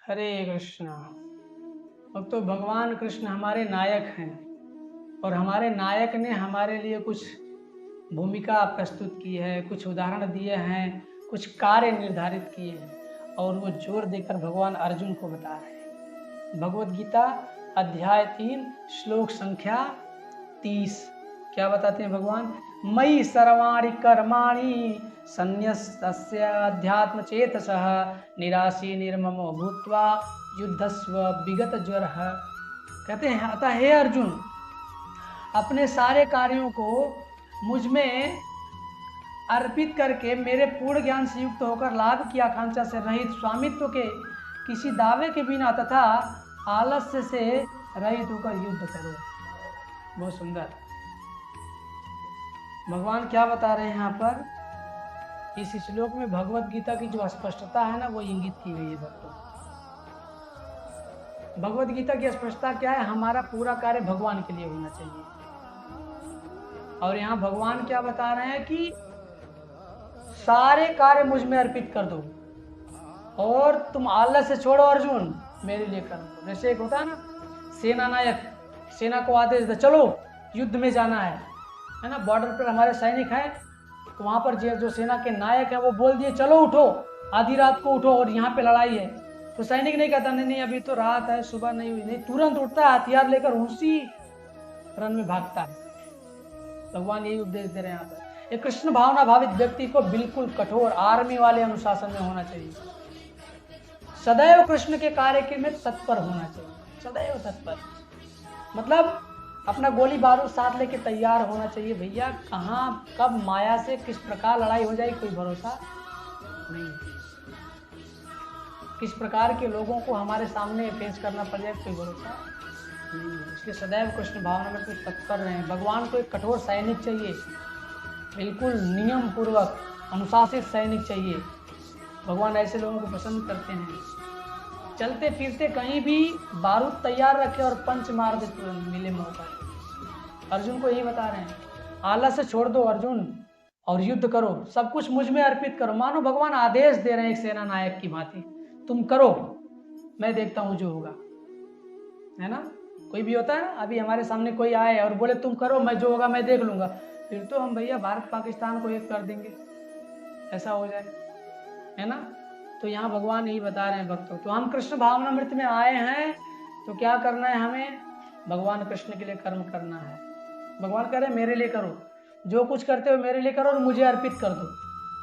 हरे कृष्णा। अब तो भगवान कृष्ण हमारे नायक हैं और हमारे नायक ने हमारे लिए कुछ भूमिका प्रस्तुत की है, कुछ उदाहरण दिए हैं, कुछ कार्य निर्धारित किए हैं और वो जोर देकर भगवान अर्जुन को बता रहे हैं। भगवत गीता अध्याय 3 श्लोक संख्या 30 क्या बताते हैं भगवान? मयि सर्वाणि कर्माणि संन्यस्तस्य अध्यात्म चेतसः निराशी निर्ममो भूत्वा युद्धस्व विगत ज्वरः। कहते हैं अतः हे अर्जुन, अपने सारे कार्यों को मुझ में अर्पित करके मेरे पूर्ण ज्ञान से युक्त होकर लाभ की आकांक्षा से रहित, स्वामित्व के किसी दावे के बिना तथा आलस्य से रहित होकर युद्ध करो। बहुत सुंदर। भगवान क्या बता रहे हैं यहाँ पर? इस श्लोक में भगवत गीता की जो स्पष्टता है ना, वो इंगित की गई है भक्तों। भगवत गीता की स्पष्टता क्या है? हमारा पूरा कार्य भगवान के लिए होना चाहिए। और यहाँ भगवान क्या बता रहे हैं कि सारे कार्य मुझ में अर्पित कर दो और तुम आलस से छोड़ो अर्जुन, मेरे लिए कर दो। जैसे एक होता है ना, सेना नायक सेना को आदेश दे चलो युद्ध में जाना है ना। बॉर्डर पर हमारे सैनिक हैं, तो वहाँ पर जो सेना के नायक हैं वो बोल दिए चलो उठो, आधी रात को उठो और यहाँ पे लड़ाई है। तो सैनिक नहीं कहता नहीं अभी तो रात है, सुबह नहीं हुई, नहीं, तुरंत उठता है, हथियार लेकर उसी रन में भागता है। भगवान यही उपदेश दे रहे हैं यहाँ पर। एक कृष्ण भावना भावित व्यक्ति को बिल्कुल कठोर आर्मी वाले अनुशासन में होना चाहिए। सदैव कृष्ण के कार्य के में तत्पर होना चाहिए, सदैव तत्पर। मतलब अपना गोली बारूद साथ लेके तैयार होना चाहिए। भैया कहाँ कब माया से किस प्रकार लड़ाई हो जाए कोई भरोसा नहीं, किस प्रकार के लोगों को हमारे सामने फेस करना पड़ जाए कोई भरोसा नहीं। इसलिए सदैव कृष्ण भावना में कुछ तत्पर रहे। भगवान को एक कठोर सैनिक चाहिए, बिल्कुल नियम पूर्वक अनुशासित सैनिक चाहिए। भगवान ऐसे लोगों को पसंद करते हैं। चलते फिरते कहीं भी बारूद तैयार रखे और पंच मार दे तुरंत मिले मौका। अर्जुन को यही बता रहे हैं, आलस से छोड़ दो अर्जुन और युद्ध करो, सब कुछ मुझ में अर्पित करो। मानो भगवान आदेश दे रहे हैं एक सेना नायक की भांति, तुम करो, मैं देखता हूं जो होगा, है ना। कोई भी होता है ना, अभी हमारे सामने कोई आए और बोले तुम करो, मैं जो होगा मैं देख लूंगा, फिर तो हम भैया भारत पाकिस्तान को एक कर देंगे, ऐसा हो जाए, है ना। तो यहाँ भगवान यही बता रहे हैं भक्तों, तो हम कृष्ण भावनामृत में आए हैं तो क्या करना है हमें? भगवान कृष्ण के लिए कर्म करना है। भगवान कह रहे हैं मेरे लिए करो, जो कुछ करते हो मेरे लिए करो और मुझे अर्पित कर दो,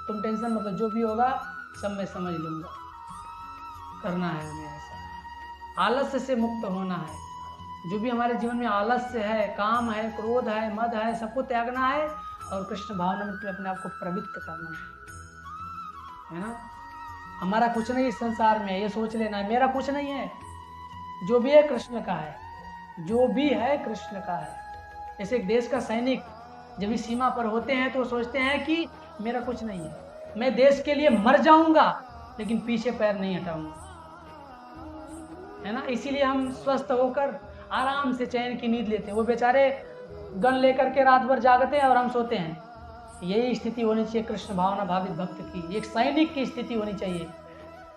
तुम टेंशन मत लो, जो भी होगा सब मैं समझ लूंगा। करना है हमें ऐसा, आलस्य से मुक्त होना है। जो भी हमारे जीवन में आलस्य है, काम है, क्रोध है, मद है, सबको त्यागना है और कृष्ण भावनामृत में अपने आप को प्रवृत्त करना है ना। हमारा कुछ नहीं इस संसार में, ये सोच लेना है मेरा कुछ नहीं है, जो भी है कृष्ण का है, जो भी है कृष्ण का है। जैसे एक देश का सैनिक जब इस सीमा पर होते हैं तो सोचते हैं कि मेरा कुछ नहीं है, मैं देश के लिए मर जाऊंगा लेकिन पीछे पैर नहीं हटाऊंगा, है ना। इसीलिए हम स्वस्थ होकर आराम से चैन की नींद लेते हैं, वो बेचारे गन लेकर के रात भर जागते हैं और हम सोते हैं। यही स्थिति होनी चाहिए कृष्ण भावना भावित भक्त की, एक सैनिक की स्थिति होनी चाहिए।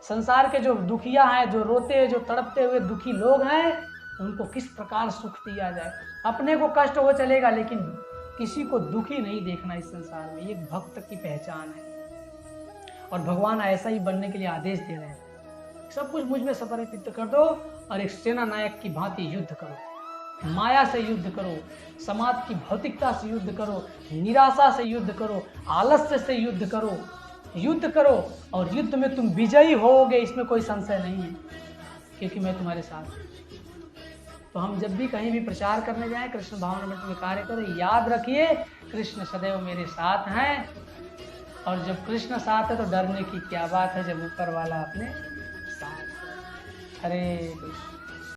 संसार के जो दुखिया हैं, जो रोते हैं, जो तड़पते हुए दुखी लोग हैं, उनको किस प्रकार सुख दिया जाए। अपने को कष्ट हो चलेगा लेकिन किसी को दुखी नहीं देखना इस संसार में, ये भक्त की पहचान है। और भगवान ऐसा ही बनने के लिए आदेश दे रहे हैं, सब कुछ मुझ में समर्पित कर दो और एक सेना नायक की भांति युद्ध करो, माया से युद्ध करो, समाज की भौतिकता से युद्ध करो, निराशा से युद्ध करो, आलस्य से युद्ध करो, युद्ध करो और युद्ध में तुम विजयी होगे, इसमें कोई संशय नहीं है, क्योंकि मैं तुम्हारे साथ हूं। तो हम जब भी कहीं भी प्रचार करने जाएं, कृष्ण भावनामृत में कार्य करें, याद रखिए कृष्ण सदैव मेरे साथ हैं। और जब कृष्ण साथ है तो डरने की क्या बात है, जब ऊपर वाला अपने साथ है। हरे कृष्ण।